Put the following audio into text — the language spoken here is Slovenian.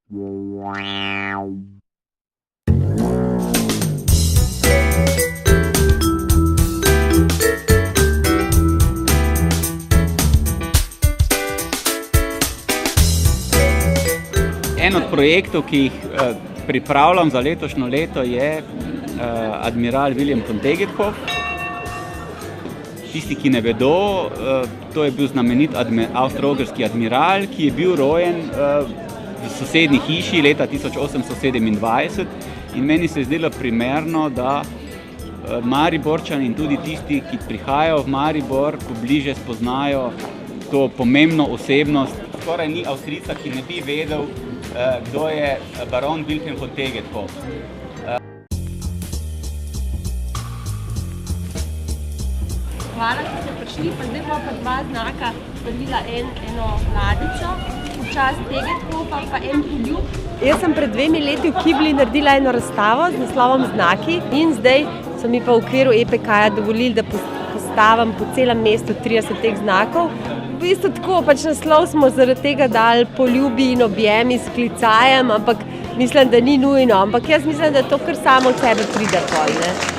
En od projektov, ki jih pripravljam za letošnjo leto, je admiral William von Tegethoff. Tisti, ki ne vedo, to je bil znamenit avstro-ogrski admiral, ki je bil rojen v sosednji hiši leta 1827 in meni se je zdelo primerno, da Mariborčani in tudi tisti, ki prihajajo v Maribor, pobliže spoznajo to pomembno osebnost. Skoraj ni Avstrijca, ki ne bi vedel, kdo je baron Wilhelm von Tegethoff. Hvala, da ste prišli, pa zdaj pa dva znaka podarila eno ladjico, v čast Tegethoffa pa en poljub. Jaz sem pred 2 leti v Kibli naredila eno razstavo z naslovom Znaki in zdaj so mi pa v okviru EPK-ja dovolili, da postavim po celem mestu 30 teh znakov. V bistvu tako, pač naslov smo zaradi tega dali poljubi in objemi s klicajem, ampak mislim, da ni nujno. Ampak jaz mislim, da to kar samo od sebe pride pol, ne.